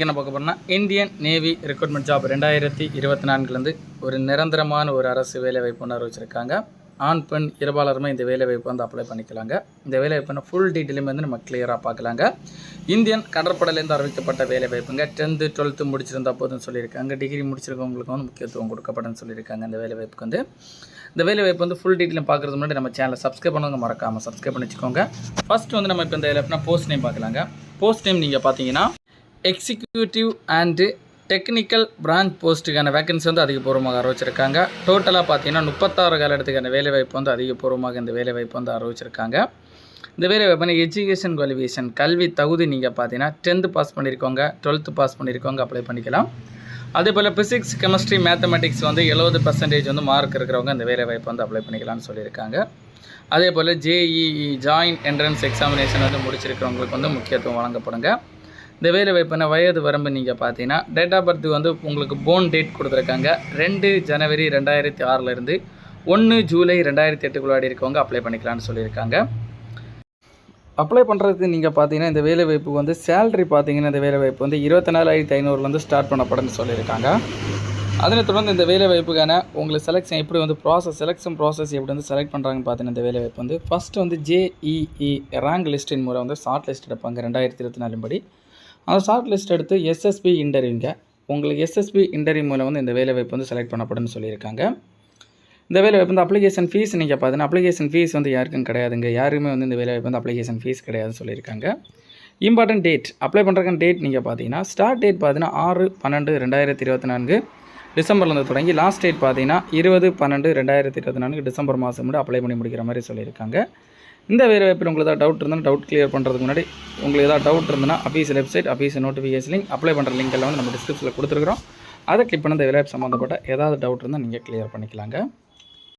என்ன பார்க்க போறோம்னா இந்தியன் நேவி ரெக்ரூட்மெண்ட் ஜாப் 2024 ஒரு நிரந்தரமான ஒரு அரசு வேலைவாய்ப்பு ஒன்று அறிவிச்சிருக்காங்க. ஆண் பெண் இருபாலருமே இந்த வேலைவாய்ப்பு அப்ளை பண்ணிக்கலாங்க. இந்த வேலைவாய்ப்பு ஃபுல் டீட்டெயிலுமே நம்ம கிளியராக பார்க்கலாங்க. இந்தியன் கடற்படையிலேருந்து அறிவிக்கப்பட்ட வேலைவாய்ப்புங்க. 10th 12th முடிச்சிருந்தா போதுன்னு சொல்லியிருக்காங்க. டிகிரி முடிச்சிருக்கவங்களுக்கு முக்கியத்துவம் கொடுக்கப்படும் சொல்லியிருக்காங்க. இந்த வேலைவாய்ப்புக்கு இந்த வேலைவாய்ப்பு ஃபுல் டீட்டெயிலும் பார்க்குறது முன்னாடி நம்ம சேனலை சப்ஸ்கிரைப் பண்ணுங்க, மறக்காமல் சப்ஸ்கிரைப் பண்ணி வச்சுக்கோங்க. ஃபஸ்ட்டு நம்ம இப்போ இந்த வேலைவாய்ப்புனா போஸ்ட் நேம் பார்க்கலாங்க. போஸ்ட் நேம் நீங்கள் பார்த்தீங்கன்னா எக்ஸிக்யூட்டிவ் அண்டு டெக்னிக்கல் பிரான்ச் போஸ்ட்டுக்கான வேகன்சி அதிகபூர்வமாக அறிவிச்சிருக்காங்க. டோட்டலாக பார்த்தீங்கன்னா 36 காலத்துக்கான வேலைவாய்ப்பு அதிகபூர்வமாக இந்த வேலைவாய்ப்பு அறிவிச்சிருக்காங்க. இந்த வேலைவாய்ப்பு எஜுகேஷன் குவாலிஃபிகேஷன் கல்வி தகுதி நீங்கள் பார்த்தீங்கன்னா 10th பாஸ் பண்ணியிருக்கோங்க, 12th பாஸ் பண்ணியிருக்கோங்க அப்ளை பண்ணிக்கலாம். அதே போல் ஃபிசிக்ஸ் கெமிஸ்ட்ரி மேத்தமெட்டிக்ஸ் 70% மார்க் இருக்கிறவங்க இந்த வேலைவாய்ப்பு அப்ளை பண்ணிக்கலாம்னு சொல்லியிருக்காங்க. அதே போல் JEE ஜாயின்ட் என்ட்ரன்ஸ் எக்ஸாமினேஷன் முடிச்சிருக்கிறவங்களுக்கு முக்கியத்துவம் வழங்கப்படுங்க. இந்த வேலைவாய்ப்பு வயது வரம்பு நீங்கள் பார்த்தீங்கன்னா டேட் ஆஃப் பர்த் உங்களுக்கு போன் டேட் கொடுத்துருக்காங்க. 2 ஜனவரி 2006 1 ஜூலை 2008 இருக்கவங்க அப்ளை பண்ணிக்கலாம்னு சொல்லியிருக்காங்க. அப்ளை பண்ணுறதுக்கு நீங்கள் பார்த்தீங்கன்னா இந்த வேலைவாய்ப்புக்கு சேலரி பார்த்தீங்கன்னா இந்த வேலைவாய்ப்பு 24,500 ஸ்டார்ட் பண்ணப்படுன்னு சொல்லியிருக்காங்க. அதனை தொடர்ந்து இந்த வேலைவாய்ப்புக்கான உங்களுக்கு செலெக்ஷன் எப்படி செலெக்ஷன் ப்ராசஸ் எப்படி செலக்ட் பண்ணுறாங்கன்னு பார்த்தீங்கன்னா இந்த வேலைவாய்ப்பு ஃபஸ்ட்டு JEE ரேங்க் லிஸ்டின் மூலம் ஷார்ட் லிஸ்ட் எடுப்பாங்க 2024 படி. அந்த ஷார்ட் லிஸ்ட் எடுத்து SSB இன்டர்வியூங்க. உங்களுக்கு SSB இன்டர்வியூ மூலம் இந்த வேலைவாய்ப்பு செலக்ட் பண்ணப்படுன்னு சொல்லியிருக்காங்க. இந்த வேலைவாய்ப்பு அப்ளிகேஷன் ஃபீஸ் நீங்கள் பார்த்தீங்கன்னா அப்ளிகேஷன் ஃபீஸ் யாருக்கும் கிடையாதுங்க. யாருமே இந்த வேலைவாய்ப்பு அப்ளிகேஷன் ஃபீஸ் கிடையாதுன்னு சொல்லியிருக்காங்க. இம்பார்ட்டன்ட் டேட் அப்ளை பண்ணுறதுக்கான டேட் நீங்கள் பார்த்தீங்கன்னா ஸ்டார்ட் டேட் பார்த்தீங்கன்னா 6/12/2024 டிசம்பர்லேருந்து தொடங்கி லாஸ்ட் டேட் பார்த்தீங்கன்னா 20/12/2024 டிசம்பர் மாதம் கூட அப்ளை பண்ணி முடிக்கிற மாதிரி சொல்லியிருக்காங்க. இந்த வேலைவாய்ப்பில் உங்களுக்கு ஏதாவது டவுட் இருந்தால் டவுட் கிளியர் பண்ணுறதுக்கு முன்னாடி உங்களுக்கு ஏதாவது டவுட் இருந்ததுன்னா official website official notification link apply பண்ணுற லிங்க் எல்லாம் நம்ம டிஸ்கிரிப்ஷனில் கொடுத்துருக்குறோம். அதை கிளிக் பண்ண இந்த வேலைவாய்ப்பு சம்மந்தப்பட்ட ஏதாவது டவுட் இருந்தால் நீங்கள் கிளியர் பண்ணிக்கலாங்க.